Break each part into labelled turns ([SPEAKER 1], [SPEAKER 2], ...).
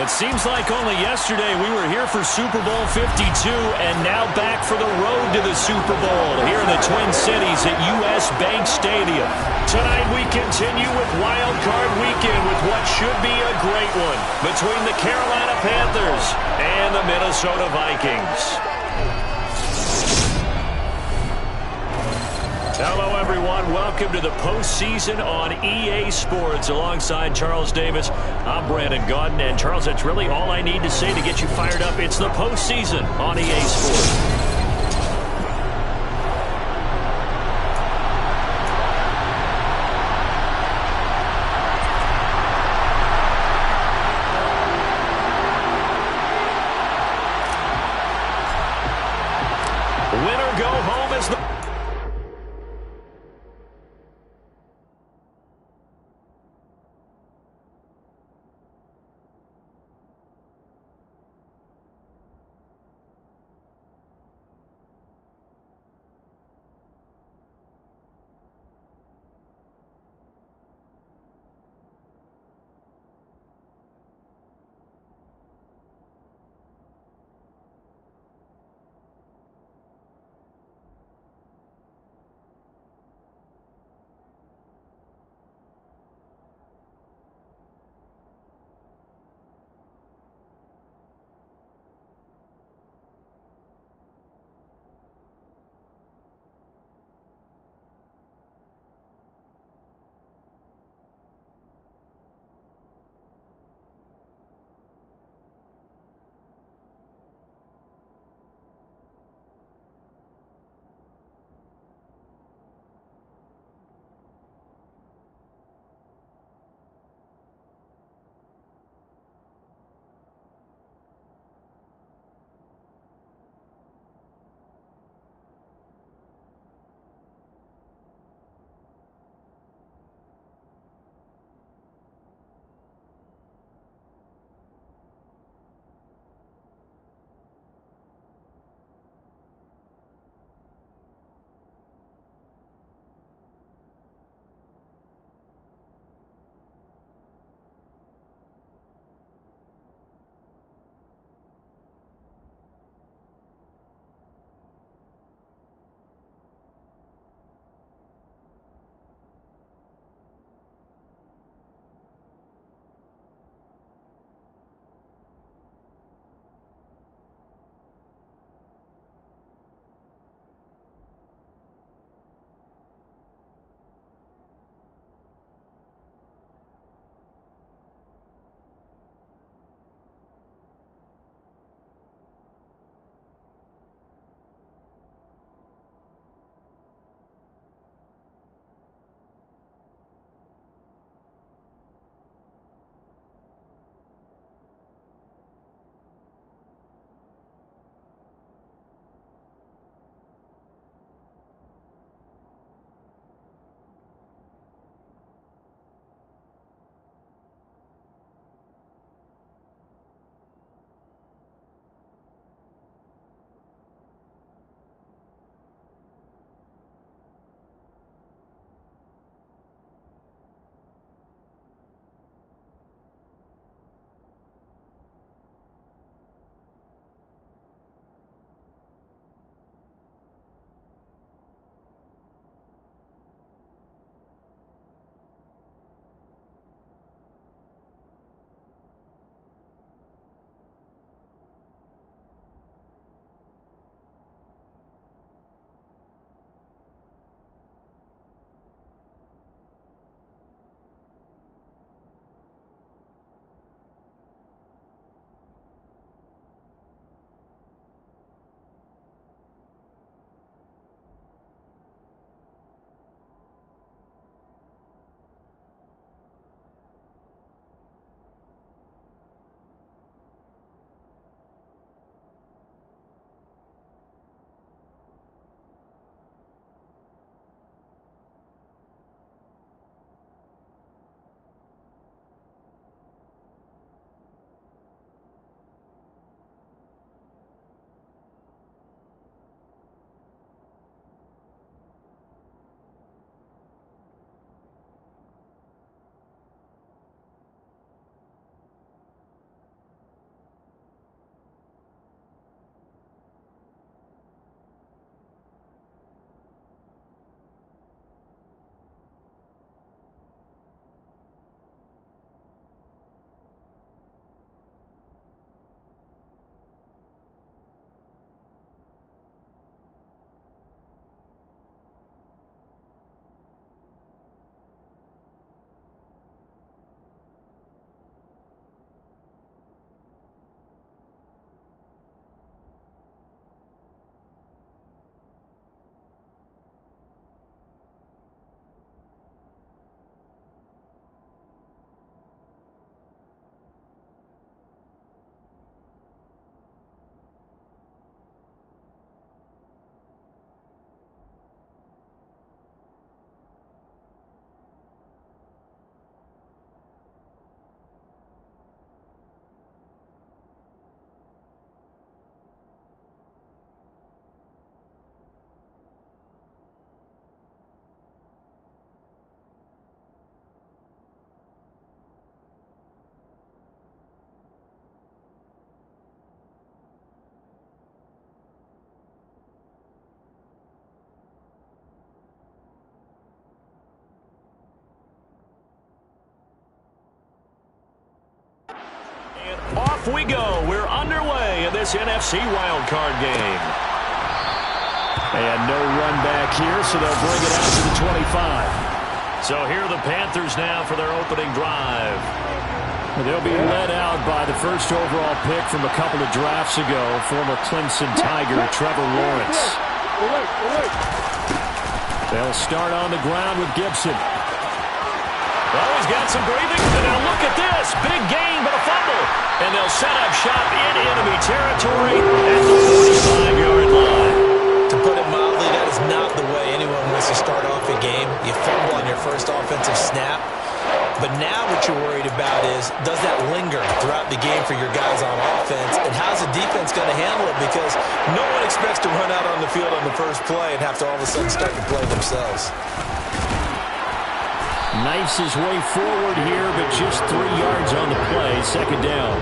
[SPEAKER 1] It seems like only yesterday we were here for Super Bowl 52 and now back for the road to the Super Bowl here in the Twin Cities at U.S. Bank Stadium. Tonight we continue with Wild Card Weekend with what should be a great one between the Carolina Panthers and the Minnesota Vikings. Hello, everyone. Welcome to the postseason on EA Sports. Alongside Charles Davis, I'm Brandon Gaudin. And, Charles, that's really all I need to say to get you fired up. It's the postseason on EA Sports. Winner go home is the... off we go. We're underway in this NFC wildcard game. And no run back here, so they'll bring it out to the 25. So here are the Panthers now for their opening drive. They'll be led out by the first overall pick from a couple of drafts ago, former Clemson Tiger, Trevor Lawrence. They'll start on the ground with Gibson. Well, he's got some breathing. And now look at this. Big gain, but a fumble. And they'll set up shop in enemy territory at the 45-yard line.
[SPEAKER 2] To put it mildly, that is not the way anyone wants to start off a game. You fumble on your first offensive snap. But now what you're worried about is, does that linger throughout the game for your guys on offense? And how's the defense going to handle it? Because no one expects to run out on the field on the first play and have to all of a sudden start to play themselves.
[SPEAKER 1] Knifes his way forward here, but just 3 yards on the play. Second down.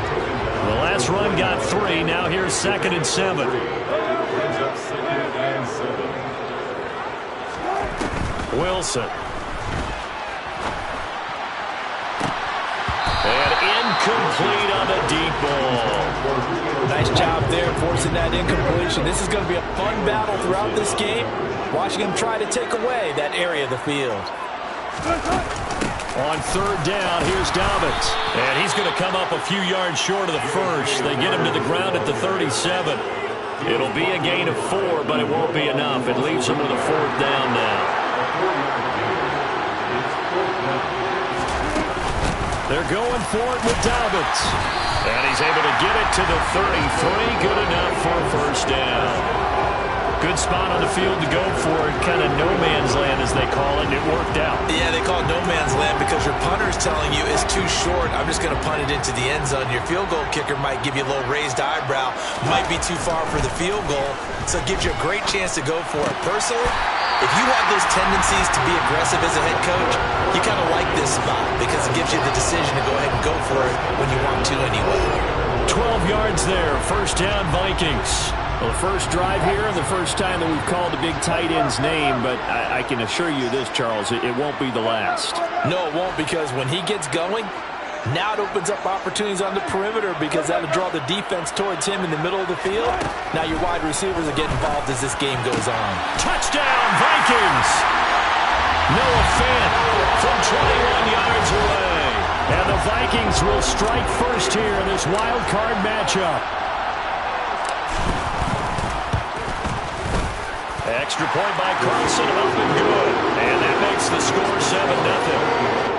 [SPEAKER 1] The last run got 3. Now here's 2nd and 7. Wilson. And incomplete on the deep ball.
[SPEAKER 2] Nice job there forcing that incompletion. This is going to be a fun battle throughout this game. Watching him try to take away that area of the field.
[SPEAKER 1] On 3rd down, here's Dobbins. And he's going to come up a few yards short of the first. They get him to the ground at the 37. It'll be a gain of 4, but it won't be enough. It leaves him with a 4th down now. They're going for it with Dobbins. And he's able to get it to the 33. Good enough for a first down. Good spot on the field to go for it. Kind of no man's land, as they call it, and it worked out.
[SPEAKER 2] Yeah, they call it no man's land because your punter's telling you it's too short. I'm just going to punt it into the end zone. Your field goal kicker might give you a little raised eyebrow. Might be too far for the field goal. So it gives you a great chance to go for it. Personally, if you have those tendencies to be aggressive as a head coach, you kind of like this spot because it gives you the decision to go ahead and go for it when you want to anyway.
[SPEAKER 1] 12 yards there. First down, Vikings. Well, the first drive here and the first time that we've called the big tight end's name, but I can assure you this, Charles, it won't be the last.
[SPEAKER 2] No, it won't, because when he gets going, now it opens up opportunities on the perimeter because that'll draw the defense towards him in the middle of the field. Now your wide receivers will get involved as this game goes on.
[SPEAKER 1] Touchdown, Vikings! Noah Fant from 21 yards away. And the Vikings will strike first here in this wild card matchup. Extra point by Carlson, up and good. And that makes the score 7-0.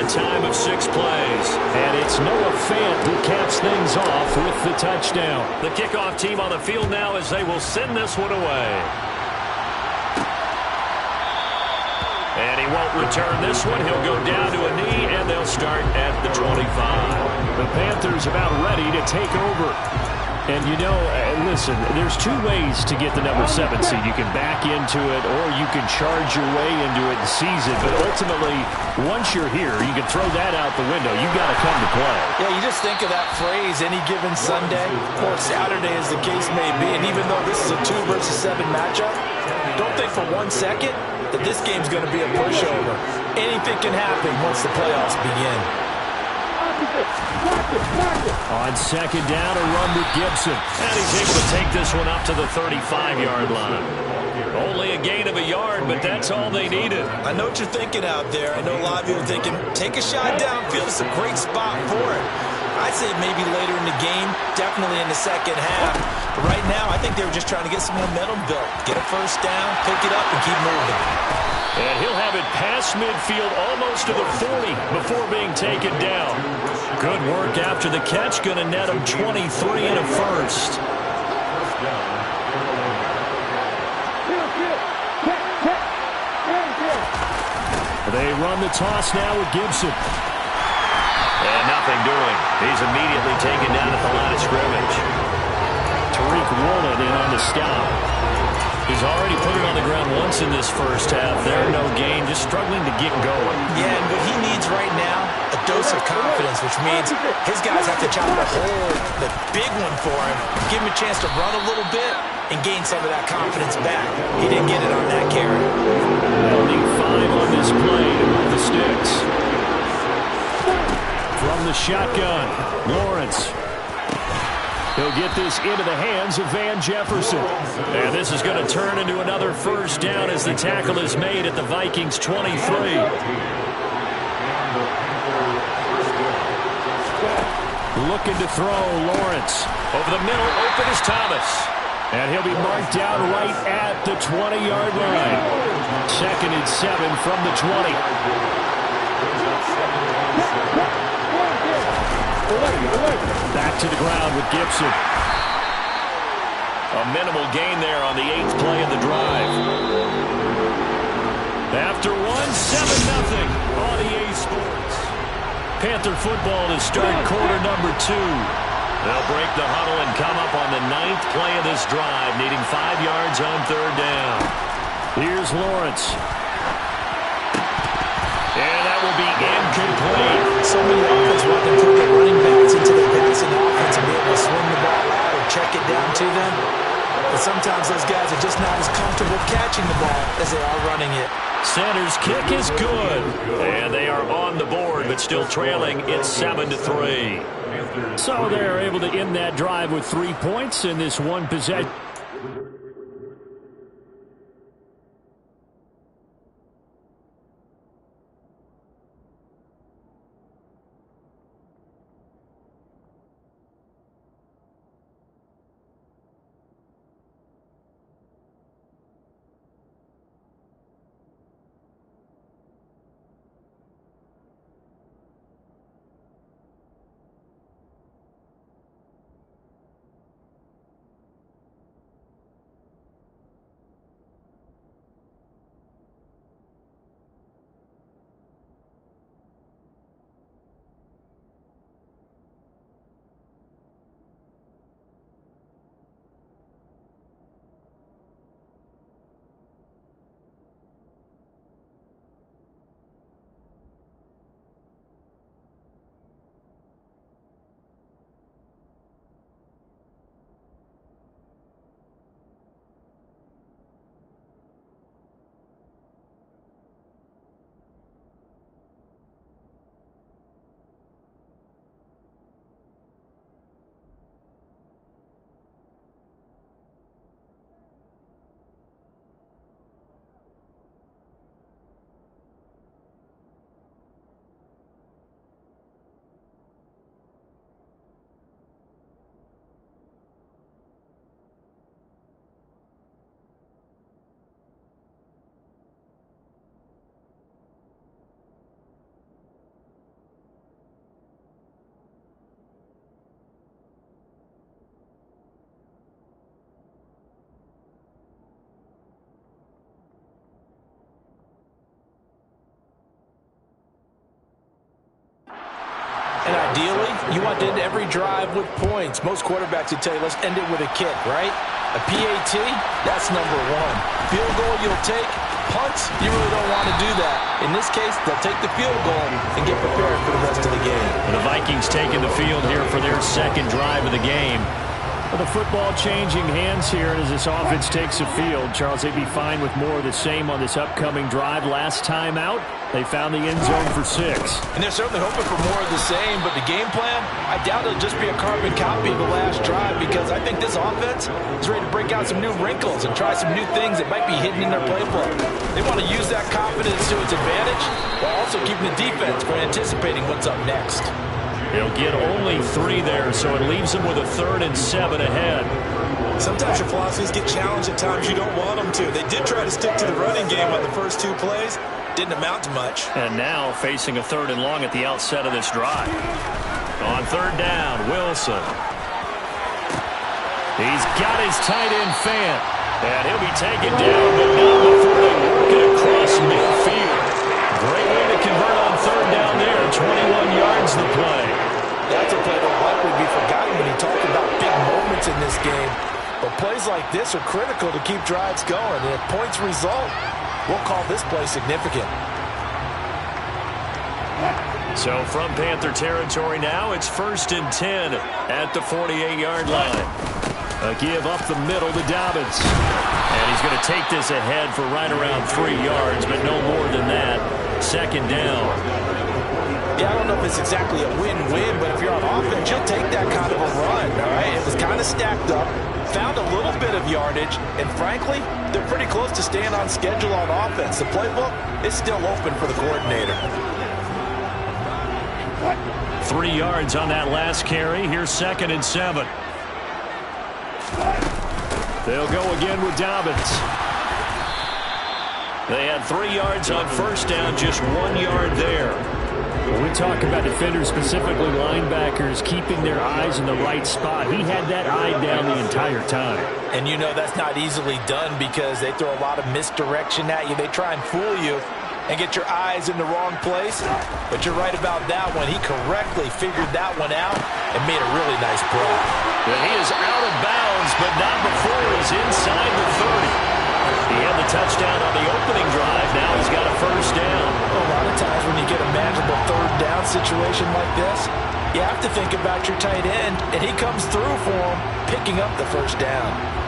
[SPEAKER 1] a time of 6 plays. And it's Noah Fant who caps things off with the touchdown. The kickoff team on the field now as they will send this one away. And he won't return this one. He'll go down to a knee, and they'll start at the 25. The Panthers about ready to take over. And, you know, listen, there's 2 ways to get the number 7 seed. You can back into it or you can charge your way into it and seize it. But ultimately, once you're here, you can throw that out the window. You've got to come to play.
[SPEAKER 2] Yeah, you just think of that phrase, any given Sunday or Saturday as the case may be. And even though this is a 2 versus 7 matchup, don't think for 1 second that this game's going to be a pushover. Anything can happen once the playoffs begin.
[SPEAKER 1] On second down, a run with Gibson. And he's able to take this one up to the 35-yard line. Only a gain of a yard, but that's all they needed.
[SPEAKER 2] I know what you're thinking out there. I know a lot of you are thinking, take a shot downfield. It's a great spot for it. I'd say maybe later in the game, definitely in the second half. But right now, I think they were just trying to get some momentum built. Get a first down, pick it up, and keep moving.
[SPEAKER 1] And he'll have it past midfield almost to the 40 before being taken down. Good work after the catch. Going to net him 23 and a first. They run the toss now with Gibson. And nothing doing. He's immediately taken down at the line of scrimmage. Tariq Woolen in on the stop. He's already put it on the ground once in this first half. There, no gain, just struggling to get going.
[SPEAKER 2] Yeah, and what he needs right now, a dose of confidence, which means his guys have to chop a hole, the big one for him, give him a chance to run a little bit and gain some of that confidence back. He didn't get it on that carry.
[SPEAKER 1] They'll need 5 on this play to move the sticks. From the shotgun, Lawrence. He'll get this into the hands of Van Jefferson. And this is going to turn into another first down as the tackle is made at the Vikings 23. Looking to throw, Lawrence. Over the middle, open is Thomas. And he'll be marked down right at the 20-yard line. 2nd and 7 from the 20. Back to the ground with Gibson. A minimal gain there on the 8th play of the drive. After 1, 7-0 on EA Sports. Panther football to start quarter number 2. They'll break the huddle and come up on the 9th play of this drive, needing 5 yards on 3rd down. Here's Lawrence. And that will be incomplete.
[SPEAKER 2] So many offense want to put their running backs into the passing offense and be able to swing the ball out or check it down to them. But sometimes those guys are just not as comfortable catching the ball as they are running it.
[SPEAKER 1] Center's kick is good. And they are on the board, but still trailing. It's 7-3. So they're able to end that drive with 3 points in this one possession.
[SPEAKER 2] And ideally, you want to end every drive with points. Most quarterbacks would tell you, let's end it with a kick, right? A PAT, that's number one. Field goal you'll take. Punts, you really don't want to do that. In this case, they'll take the field goal and get prepared for the rest of the game.
[SPEAKER 1] The Vikings taking the field here for their second drive of the game. Well, the football changing hands here as this offense takes the field. Charles, they'd be fine with more of the same on this upcoming drive. Last time out, they found the end zone for 6.
[SPEAKER 2] And they're certainly hoping for more of the same, but the game plan, I doubt it'll just be a carbon copy of the last drive, because I think this offense is ready to break out some new wrinkles and try some new things that might be hidden in their playbook. They want to use that confidence to its advantage while also keeping the defense from anticipating what's up next.
[SPEAKER 1] They'll get only 3 there, so it leaves them with a 3rd and 7 ahead.
[SPEAKER 3] Sometimes your philosophies get challenged at times you don't want them to. They did try to stick to the running game on the first 2 plays. Didn't amount to much.
[SPEAKER 1] And now facing a 3rd and long at the outset of this drive. On 3rd down, Wilson. He's got his tight end fan. And he'll be taken down, but not before they work it across midfield. Great way to convert on 3rd down there. 21 yards the play.
[SPEAKER 2] That's a play that will likely be forgotten when you talk about big moments in this game. But plays like this are critical to keep drives going. And if points result, we'll call this play significant.
[SPEAKER 1] So from Panther territory now, it's 1st and 10 at the 48-yard line. A give up the middle to Dobbins. And he's going to take this ahead for right around 3 yards, but no more than that. 2nd down.
[SPEAKER 2] Yeah, I don't know if it's exactly a win-win, but if you're on offense, you'll take that kind of a run, all right? It was kind of stacked up, found a little bit of yardage, and frankly, they're pretty close to staying on schedule on offense. The playbook is still open for the coordinator.
[SPEAKER 1] 3 yards on that last carry. Here's 2nd and 7. They'll go again with Dobbins. They had 3 yards on 1st down, just 1 yard there. When we talk about defenders, specifically linebackers, keeping their eyes in the right spot, he had that eye down the entire time.
[SPEAKER 2] And you know that's not easily done because they throw a lot of misdirection at you. They try and fool you and get your eyes in the wrong place. But you're right about that one. He correctly figured that one out and made a really nice play.
[SPEAKER 1] But he is out of bounds, but not before he's inside the 30. He had the touchdown on the opening drive. Now he's got a 1st down.
[SPEAKER 2] A lot of times when you get a manageable 3rd down situation like this, you have to think about your tight end, and he comes through for him, picking up the 1st down.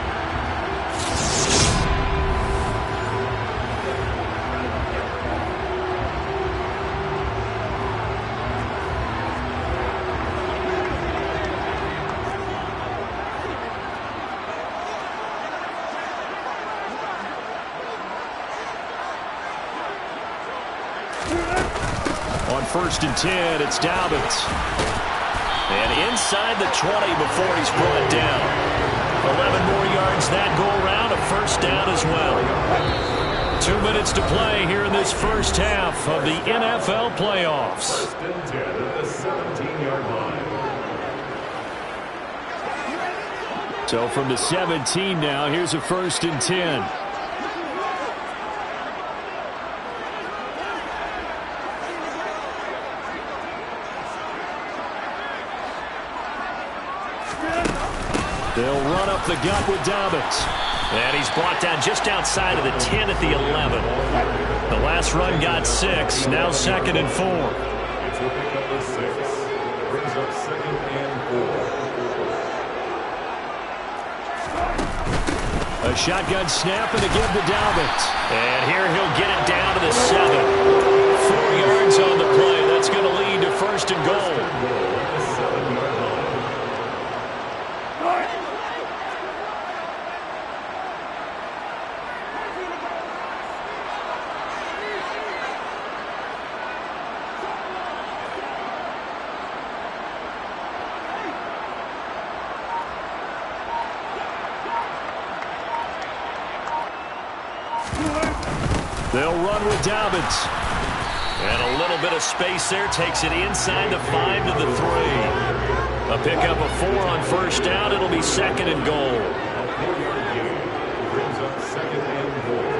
[SPEAKER 1] On 1st and 10, it's Dobbins. And inside the 20 before he's brought down. 11 more yards that go around, a 1st down as well. 2 minutes to play here in this first half of the NFL playoffs.
[SPEAKER 4] 1st and 10 at the 17-yard line.
[SPEAKER 1] So from the 17 now, here's a 1st and 10. They'll run up the gut with Dobbins. And he's brought down just outside of the 10 at the 11. The last run got 6. Now 2nd and 4.
[SPEAKER 4] It's will pick up the 6. Brings up 2nd and 4.
[SPEAKER 1] A shotgun snap and a give to Dobbins. And here he'll get it down to the 7. 4 yards on the play. That's going to lead to 1st and goal. They'll run with Dobbins. And a little bit of space there. Takes it inside the 5 to the 3. A pickup of 4 on 1st down. It'll be 2nd and goal.
[SPEAKER 4] Brings up 2nd and goal.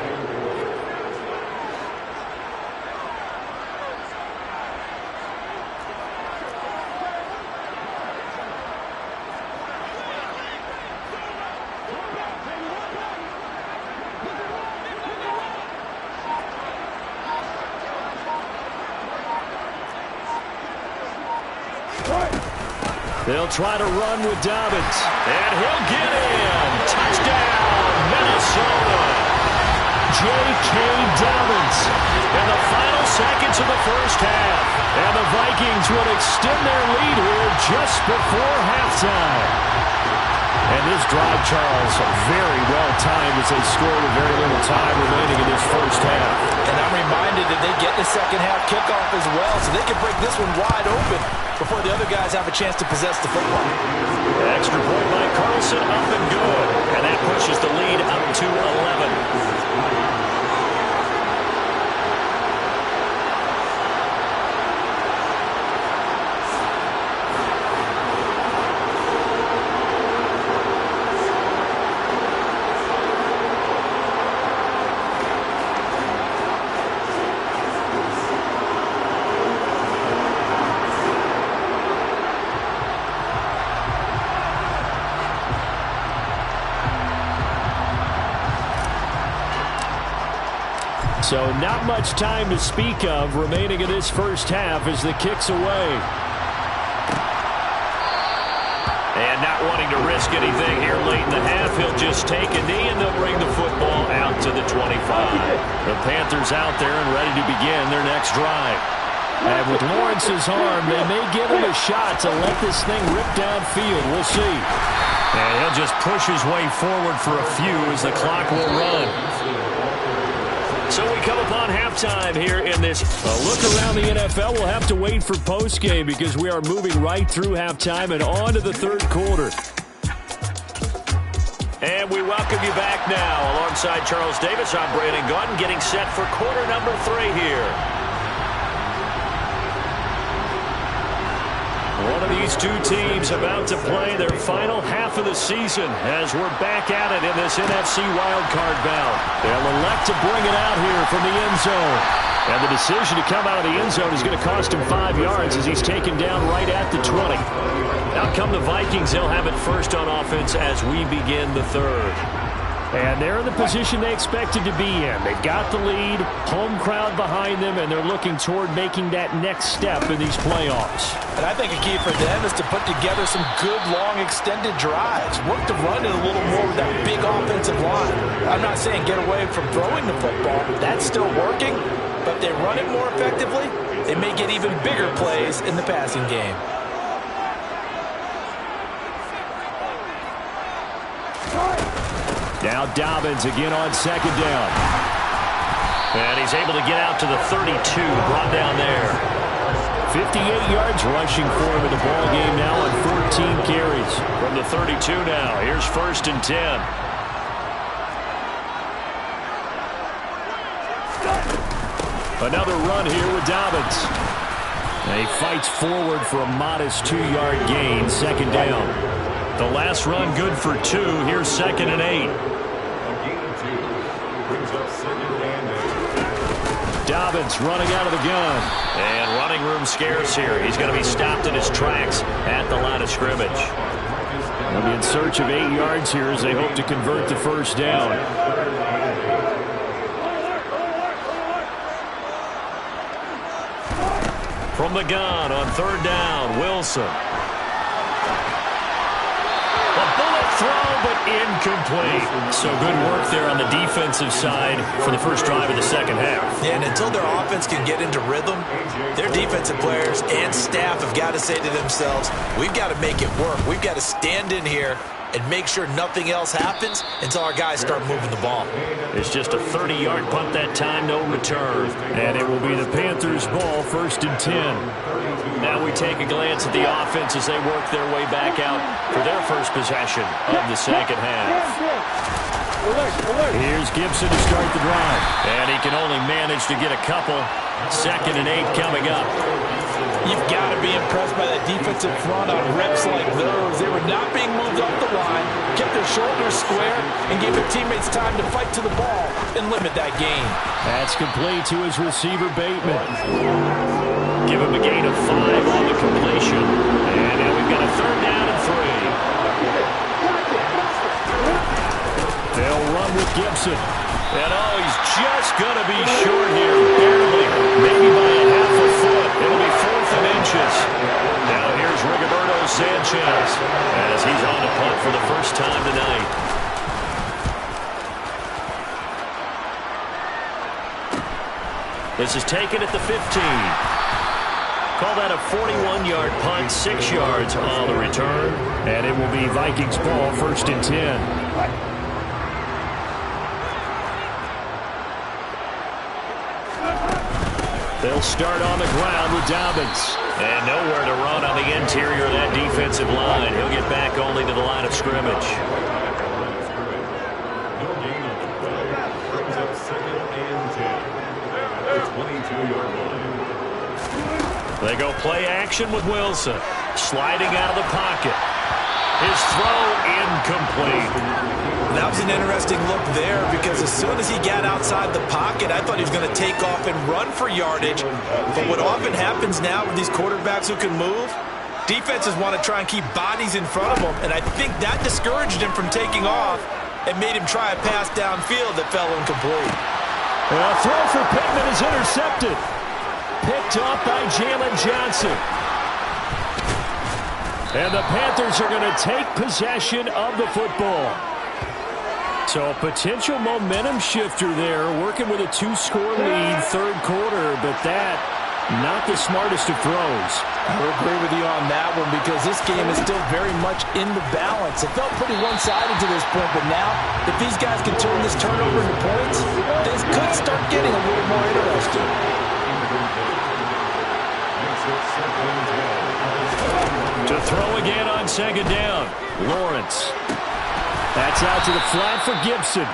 [SPEAKER 1] They'll try to run with Dobbins. And he'll get in. Touchdown, Minnesota. J.K. Dobbins in the final seconds of the first half. And the Vikings would extend their lead here just before halftime. And this drive, Charles, very well timed as they scored with very little time remaining in this first half.
[SPEAKER 3] And I'm reminded that they get the second half kickoff as well, so they can break this one wide open before the other guys have a chance to possess the football.
[SPEAKER 1] Extra point by Carlson, up and good. And that pushes the lead up to 11. So not much time to speak of remaining in this first half as the kick's away. And not wanting to risk anything here late in the half, he'll just take a knee and they'll bring the football out to the 25. The Panthers out there and ready to begin their next drive. And with Lawrence's arm, they may give him a shot to let this thing rip downfield. We'll see. And he'll just push his way forward for a few as the clock will run. So we come upon halftime here in this look around the NFL. We'll have to wait for postgame because we are moving right through halftime and on to the third quarter. And we welcome you back now. Alongside Charles Davis, I'm Brandon Gaudin, getting set for quarter number 3 here. One of these two teams about to play their final half of the season as we're back at it in this NFC wildcard bout. They'll elect to bring it out here from the end zone. And the decision to come out of the end zone is going to cost him 5 yards as he's taken down right at the 20. Out come the Vikings. They'll have it first on offense as we begin the third. And they're in the position they expected to be in. They've got the lead, home crowd behind them, and they're looking toward making that next step in these playoffs.
[SPEAKER 3] And I think a key for them is to put together some good, long, extended drives. Work the run in a little more with that big offensive line. I'm not saying get away from throwing the football. That's still working. But if they run it more effectively, they may get even bigger plays in the passing game.
[SPEAKER 1] Now Dobbins again on second down. And he's able to get out to the 32, brought down there. 58 yards rushing for him in the ball game now on 14 carries. From the 32 now, here's 1st and 10. Another run here with Dobbins. And he fights forward for a modest 2-yard gain, 2nd down. The last run good for 2. Here's 2nd and 8. Dobbins running out of the gun. And running room scarce here. He's going to be stopped in his tracks at the line of scrimmage. They'll be in search of 8 yards here as they hope to convert the first down. From the gun on 3rd down, Wilson. Throw, but incomplete. So good work there on the defensive side for the first drive of the second half.
[SPEAKER 2] Yeah, and until their offense can get into rhythm, their defensive players and staff have got to say to themselves, we've got to make it work. We've got to stand in here and make sure nothing else happens until our guys start moving the ball.
[SPEAKER 1] It's just a 30-yard punt that time, no return. And it will be the Panthers' ball, 1st and 10. Now we take a glance at the offense as they work their way back out for their first possession of the second half. Here's Gibson to start the drive. And he can only manage to get a couple. 2nd and 8 coming up.
[SPEAKER 3] You've got to be impressed by that defensive front on reps like those. They were not being moved up the line, kept their shoulders square, and gave their teammates time to fight to the ball and limit that gain.
[SPEAKER 1] That's complete to his receiver, Bateman. Give him a gain of 5 on the completion. And now we've got a 3rd down and 3. They'll run with Gibson. And he's just going to be short here, barely, maybe by a half a foot. It'll be 4th and inches. Now here's Rigoberto Sanchez as he's on to punt for the first time tonight. This is taken at the 15. Call that a 41-yard punt, 6 yards on the return. And it will be Vikings ball, 1st and 10. They'll start on the ground with Dobbins. And nowhere to run on the interior of that defensive line. He'll get back only to the line of scrimmage. They go play action with Wilson. Sliding out of the pocket. His throw incomplete.
[SPEAKER 2] That was an interesting look there because as soon as he got outside the pocket, I thought he was going to take off and run for yardage. But what often happens now with these quarterbacks who can move, defenses want to try and keep bodies in front of them. And I think that discouraged him from taking off and made him try a pass downfield that fell incomplete.
[SPEAKER 1] A throw for Pittman is intercepted. Picked up by Jalen Johnson. And the Panthers are going to take possession of the football. So a potential momentum shifter there, working with a 2-score lead, 3rd quarter, but that, not the smartest of throws.
[SPEAKER 3] I agree with you on that one because this game is still very much in the balance. It felt pretty one-sided to this point, but now, if these guys can turn this turnover into points, things could start getting a little more interesting.
[SPEAKER 1] To throw again on 2nd down. Lawrence. That's out to the flat for Gibson.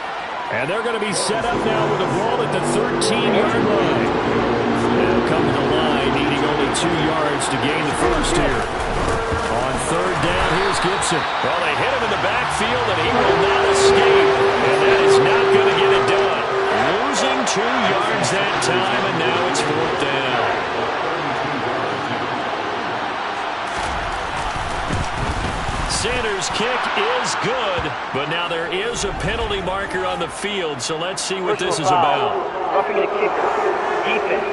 [SPEAKER 1] And they're going to be set up now with the ball at the 13-yard line. They'll come to the line, needing only 2 yards to gain the first here. On 3rd down, here's Gibson. Well, they hit him in the backfield, and he will not escape. And that is not going to get it done. Losing 2 yards that time, and now it's 4th down. Sanders' kick is good, but now there is a penalty marker on the field, so let's see what this is about.
[SPEAKER 5] Roughing the kicker. Defense.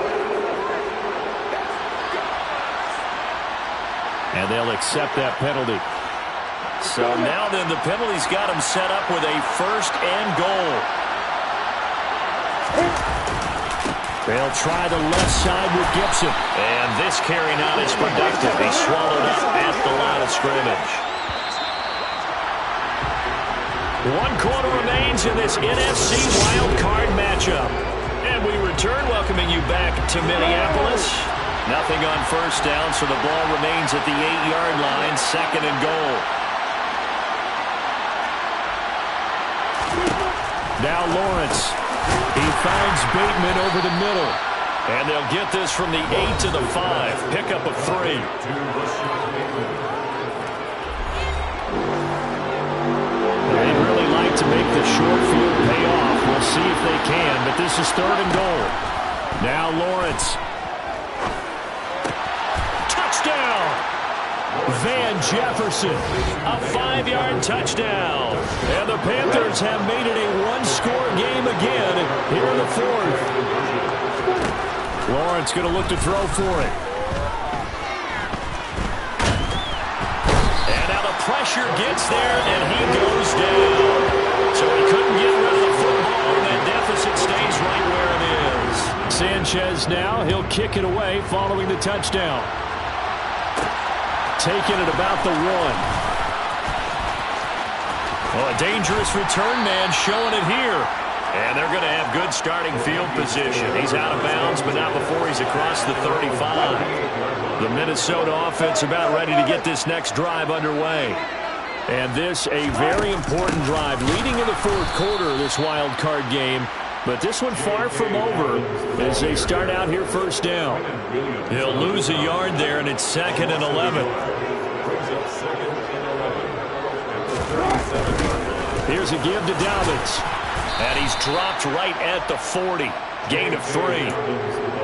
[SPEAKER 1] And they'll accept that penalty. So now then the penalty's got him set up with a 1st and goal. They'll try the left side with Gibson. And this carry not as productive. He swallowed up at the line of scrimmage. 1 quarter remains in this NFC wild card matchup. And we return, welcoming you back to Minneapolis. Nothing on 1st down, so the ball remains at the 8-yard line, 2nd and goal. Now Lawrence. He finds Bateman over the middle. And they'll get this from the 8 to the 5. Pickup of 3. They'd really like to make the short field pay off. We'll see if they can, but this is 3rd and goal. Now Lawrence. Touchdown! Van Jefferson. A 5-yard touchdown. And the Panthers have made it a 1-score game again here in the 4th. Lawrence going to look to throw for it. Pressure gets there, and he goes down. So he couldn't get rid of the football, and that deficit stays right where it is. Sanchez now, he'll kick it away following the touchdown. Taking it about the 1. Well, a dangerous return man showing it here. And they're going to have good starting field position. He's out of bounds, but not before he's across the 35. The Minnesota offense about ready to get this next drive underway. And this a very important drive leading in the 4th quarter of this wild card game. But this one far from over as they start out here 1st down. He'll lose a yard there, and it's 2nd and 11. Here's a give to Dobbins. And he's dropped right at the 40. Gain of 3.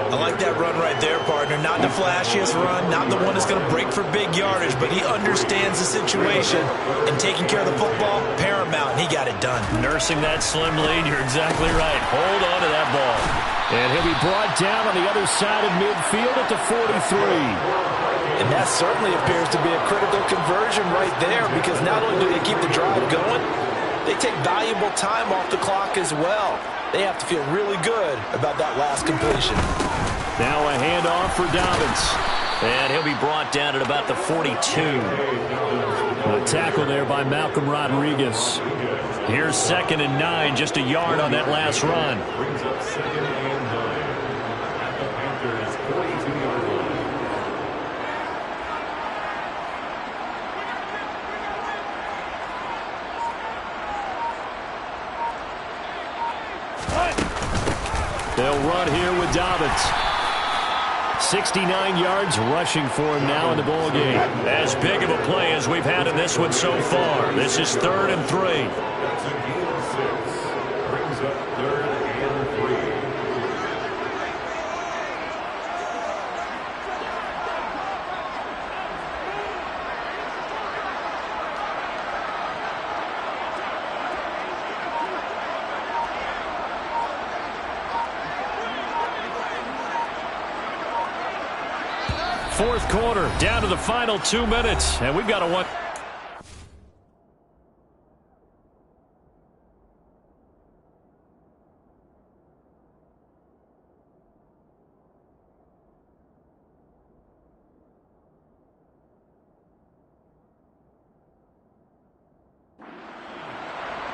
[SPEAKER 2] I like that run right there, partner. Not the flashiest run, not the one that's going to break for big yardage, but he understands the situation, and taking care of the football, paramount, and he got it done.
[SPEAKER 1] Nursing that slim lead, you're exactly right. Hold on to that ball. And he'll be brought down on the other side of midfield at the 43.
[SPEAKER 3] And that certainly appears to be a critical conversion right there, because not only do they keep the drive going, they take valuable time off the clock as well. They have to feel really good about that last completion.
[SPEAKER 1] Now a handoff for Dobbins. And he'll be brought down at about the 42. A tackle there by Malcolm Rodriguez. Here's 2nd and 9, just a yard on that last run.
[SPEAKER 4] Brings up 2nd and 9 at the Panthers' 42-yard line.
[SPEAKER 1] They'll run here with Dobbins. 69 yards rushing for him now in the ball game. As big of a play as we've had in this one so far. This is 3rd and 3.
[SPEAKER 4] That's a gain of 6. Brings up 3rd and 3.
[SPEAKER 1] Fourth quarter, down to the final 2 minutes, and we've got a one.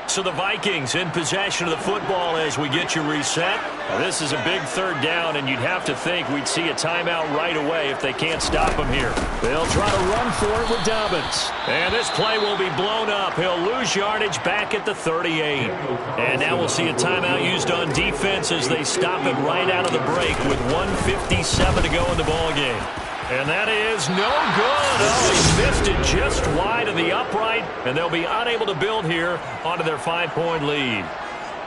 [SPEAKER 1] So the Vikings in possession of the football as we get you reset. This is a big 3rd down, and you'd have to think we'd see a timeout right away if they can't stop him here. They'll try to run for it with Dobbins. And this play will be blown up. He'll lose yardage back at the 38. And now we'll see a timeout used on defense as they stop it right out of the break with 1:57 to go in the ballgame. And that is no good. Oh, he missed it just wide of the upright, and they'll be unable to build here onto their 5-point lead.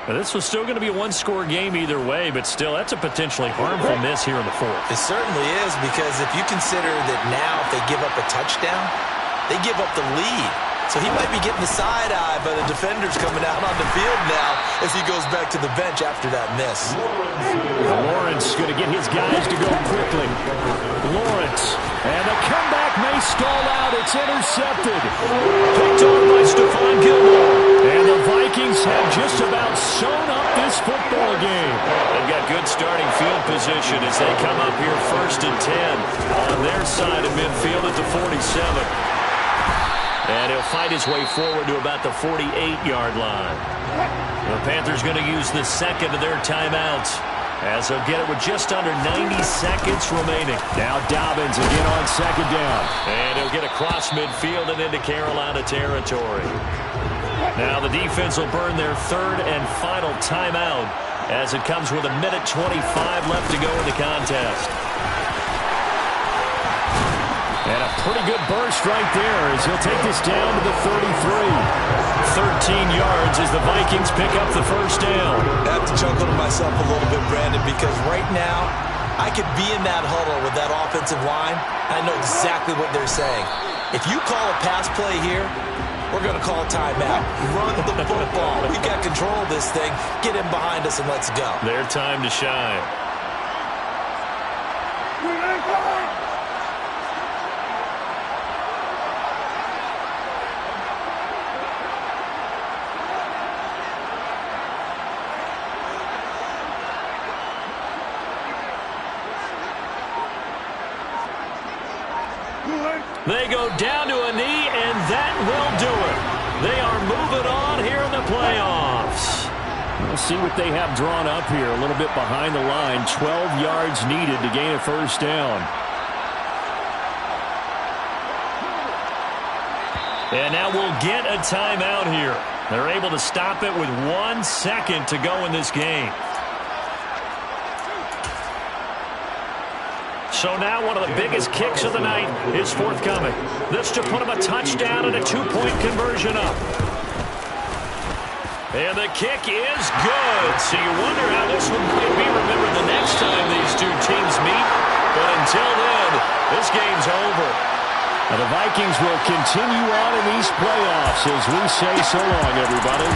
[SPEAKER 1] Now, this was still going to be a one-score game either way, but still, that's a potentially harmful miss here in the 4th.
[SPEAKER 2] It certainly is, because if you consider that now if they give up a touchdown, they give up the lead. So he might be getting the side eye, but the defender's coming out on the field now as he goes back to the bench after that miss.
[SPEAKER 1] Lawrence going to get his guys to go quickly. Lawrence, and the comeback may stall out. It's intercepted. Picked on by Stephon Gilmore. And the Vikings have just about sewn up this football game. They've got good starting field position as they come up here 1st and 10 on their side of midfield at the 47. And he'll fight his way forward to about the 48-yard line. The Panthers going to use the 2nd of their timeouts as they'll get it with just under 90 seconds remaining. Now Dobbins again on 2nd down. And he'll get across midfield and into Carolina territory. Now the defense will burn their 3rd and final timeout as it comes with 1:25 left to go in the contest. And a pretty good burst right there as he'll take this down to the 33. 13 yards as the Vikings pick up the 1st down.
[SPEAKER 2] I have to chuckle to myself a little bit, Brandon, because right now I could be in that huddle with that offensive line. I know exactly what they're saying. If you call a pass play here, we're going to call a timeout. Run the football. We've got control of this thing. Get in behind us and let's go.
[SPEAKER 1] Their time to shine. They go down to a knee, and that will do it. They are moving on here in the playoffs. We'll see what they have drawn up here. A little bit behind the line. 12 yards needed to gain a 1st down. And now we'll get a timeout here. They're able to stop it with 1 second to go in this game. So now one of the biggest kicks of the night is forthcoming. This to put him a touchdown and a 2-point conversion up. And the kick is good. So you wonder how this one might be remembered the next time these two teams meet. But until then, this game's over. Now the Vikings will continue on in these playoffs as we say so long, everybody.